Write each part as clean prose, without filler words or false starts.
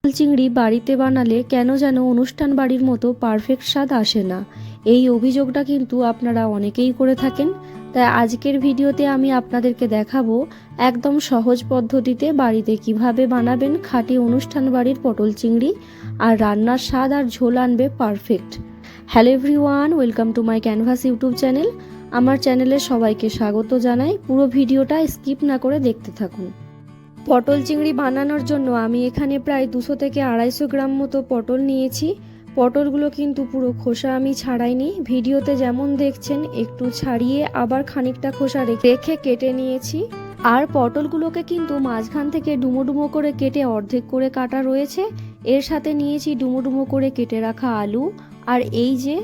পটল চিংড়ি বাড়িতে বানালে কেন যেন অনুষ্ঠান বাড়ির মতো পারফেক্ট স্বাদ আসে না, এই অভিযোগটা কিন্তু আপনারা অনেকেই করে থাকেন। তাই আজকের ভিডিওতে আমি আপনাদেরকে দেখাবো একদম সহজ পদ্ধতিতে বাড়িতে কিভাবে বানাবেন খাঁটি অনুষ্ঠান বাড়ির পটল চিংড়ি, আর রান্নার স্বাদ আর ঝোল আনবে perfect. Hello everyone, welcome to my canvas YouTube channel. আমার চ্যানেলে সবাইকে স্বাগত জানাই। পুরো ভিডিওটা স্কিপ না করে দেখতে থাকুন। পটল চিংড়ি বানানোর জন্য আমি এখানে প্রায় 200 থেকে 250 গ্রাম মতো পটল নিয়েছি। পটলগুলো কিন্তু পুরো খোসা আমি ছাড়াইনি, ভিডিওতে যেমন দেখছেন একটু ছাড়িয়ে আবার খানিকটা খোসা রেখে কেটে নিয়েছি। আর পটলগুলোকে কিন্তু মাঝখান থেকে ডুমো ডুমো করে কেটে অর্ধেক করে কাটা রয়েছে। এর সাথে নিয়েছি ডুমো ডুমো করে কেটে রাখা আলু, আর এই যে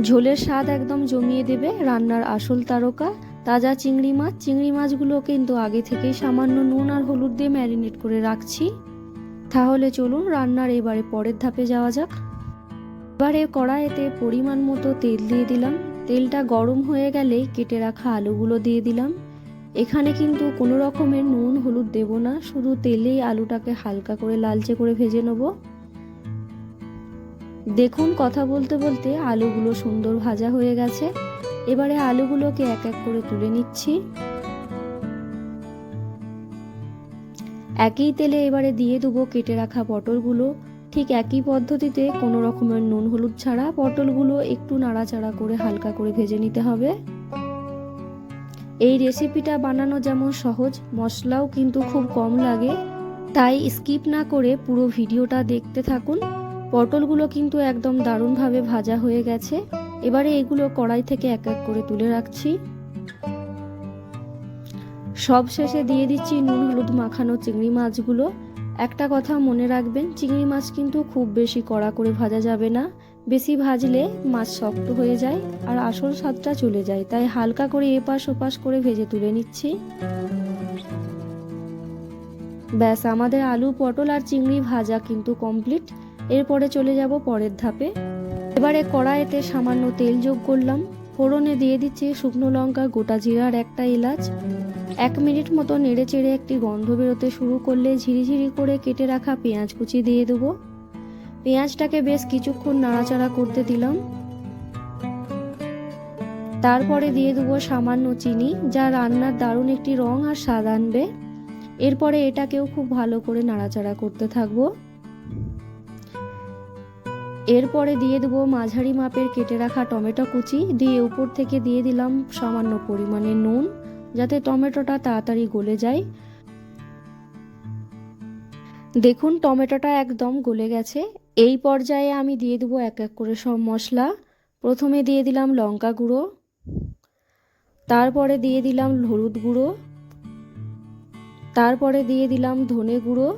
ঝোলের স্বাদ একদম জমিয়ে দেবে রান্নার আসল তারকা তাজা চিংড়ি মাছ। চিংড়ি মাছগুলো কিন্তু আগে থেকেই সামান্য নুন আর হলুদ দিয়ে ম্যারিনেট করে রাখছি। তাহলে চলুন রান্নার এবারে পরের ধাপে যাওয়া যাক। এবারে কড়াইতে পরিমাণ মতো তেল দিয়ে দিলাম। তেলটা গরম হয়ে গেলে কেটে রাখা আলুগুলো দিয়ে দিলাম। এখানে কিন্তু কোনো রকমের নুন হলুদ দেব না, শুধু তেলেই আলুটাকে হালকা করে লালচে করে ভেজে নেব। দেখুন কথা বলতে বলতে আলুগুলো সুন্দর ভাজা হয়ে গেছে। এবারে আলুগুলোকে এক এক করে তুলে নিচ্ছি। একই তেলে এবারে দিয়ে দেবো কেটে রাখা পটলগুলো। ঠিক একই পদ্ধতিতে কোনো রকমের নুন হলুদ ছাড়া পটলগুলো একটু নাড়াচাড়া করে হালকা করে ভেজে নিতে হবে। এই রেসিপিটা বানানো যেমন সহজ, মশলাও কিন্তু খুব কম লাগে, তাই স্কিপ না করে পুরো ভিডিওটা দেখতে থাকুন। পটলগুলো কিন্তু একদম দারুণভাবে ভাজা হয়ে গেছে। এবারে এগুলো কড়াই থেকে এক এক করে তুলে রাখছি। সব শেষে দিয়ে দিচ্ছি নুন হলুদ মাখানো চিংড়ি মাছগুলো। একটা কথা মনে রাখবেন, চিংড়ি মাছ কিন্তু খুব বেশি কড়া করে ভাজা যাবে না, বেশি ভাজলে মাছ শক্ত হয়ে যায় আর আসল স্বাদটা চলে যায়। তাই হালকা করে এপাশ ওপাশ করে ভেজে তুলে নিচ্ছি। ব্যাস, আমাদের আলু পটল আর চিংড়ি ভাজা কিন্তু কমপ্লিট। এরপরে চলে যাব পরের ধাপে। এবারে কড়াইতে সামান্য তেল যোগ করলাম। ফোড়নে দিয়ে দিচ্ছি শুকনো লঙ্কা, গোটা জিরা আর একটা এলাচ। 1 মিনিট মতো নেড়ে চেড়ে একটি গন্ধ বেরোতে শুরু করলে ঝিরিঝিরি করে কেটে রাখা পেঁয়াজ কুচি দিয়ে দেবো। পেঁয়াজটাকে বেশ কিছুক্ষণ নাড়াচাড়া করতে দিলাম। তারপরে দিয়ে দেবো সামান্য চিনি, যা রান্নার দারুণ একটি রং আর স্বাদ আনবে। এরপরে এটাকেও খুব ভালো করে নাড়াচাড়া করতে থাকবো। এরপরে দিয়ে দেবো মাঝারি মাপের কেটে রাখা টমেটো কুচি, দিয়ে উপর থেকে দিয়ে দিলাম সামান্য পরিমাণে নুন, যাতে টমেটোটা তাড়াতাড়ি গলে যায়। দেখুন টমেটোটা একদম গলে গেছে। এই পর্যায়ে আমি দিয়ে দেবো এক এক করে সব মশলা। প্রথমে দিয়ে দিলাম লঙ্কা গুঁড়ো, তারপরে দিয়ে দিলাম হলুদ গুঁড়ো, তারপরে দিয়ে দিলাম ধনে গুঁড়ো,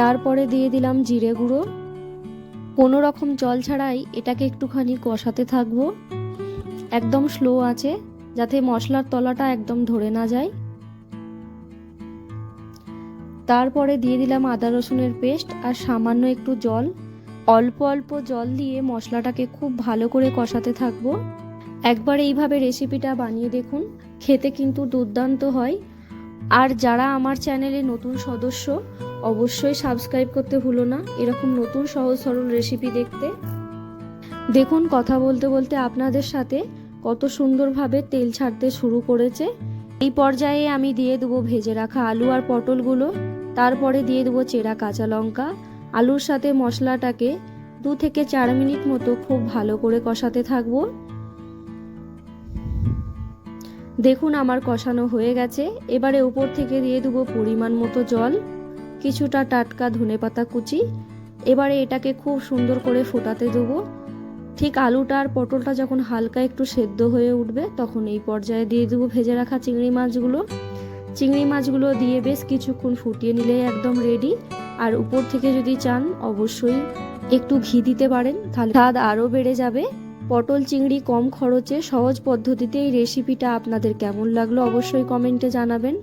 তারপরে দিয়ে দিলাম জিরে গুঁড়ো। কোনো রকম জল ছাড়াই এটাকে একটুখানি কষাতে থাকবো, একদম স্লো আছে, যাতে মশলার তলাটা একদম ধরে না যায়। তারপরে দিয়ে দিলাম আদা রসুনের পেস্ট আর সামান্য একটু জল। অল্প অল্প জল দিয়ে মশলাটাকে খুব ভালো করে কষাতে থাকবো। একবার এইভাবে রেসিপিটা বানিয়ে দেখুন, খেতে কিন্তু দুর্দান্ত হয়। আর যারা আমার চ্যানেলে নতুন সদস্য, অবশ্যই সাবস্ক্রাইব করতে ভুলো না এরকম নতুন সহজ সরল রেসিপি দেখতে। দেখুন কথা বলতে বলতে আপনাদের সাথে কত সুন্দরভাবে তেল ছাড়তে শুরু করেছে। এই পর্যায়ে আমি দিয়ে দেবো ভেজে রাখা আলু আর পটলগুলো, তারপরে দিয়ে দেবো চেরা কাঁচা লঙ্কা। আলুর সাথে মশলাটাকে 2 থেকে 4 মিনিট মতো খুব ভালো করে কষাতে থাকবো। দেখুন আমার কষানো হয়ে গেছে। এবারে উপর থেকে দিয়ে দেবো পরিমাণ মতো জল, কিছুটা টাটকা ধনেপাতা কুচি। এবারে এটাকে খুব সুন্দর করে ফোটাতে দেবো। ঠিক আলুটা আর পটলটা যখন হালকা একটু সেদ্ধ হয়ে উঠবে, তখন এই পর্যায়ে দিয়ে দেবো ভেজে রাখা চিংড়ি মাছগুলো। চিংড়ি মাছগুলো দিয়ে বেশ কিছুক্ষণ ফুটিয়ে নিলে একদম রেডি। আর উপর থেকে যদি চান অবশ্যই একটু ঘি দিতে পারেন, তাহলে স্বাদ আরও বেড়ে যাবে। পটল চিংড়ি কম খরচে সহজ পদ্ধতিতে এই রেসিপিটা আপনাদের কেমন লাগলো অবশ্যই কমেন্টে জানাবেন।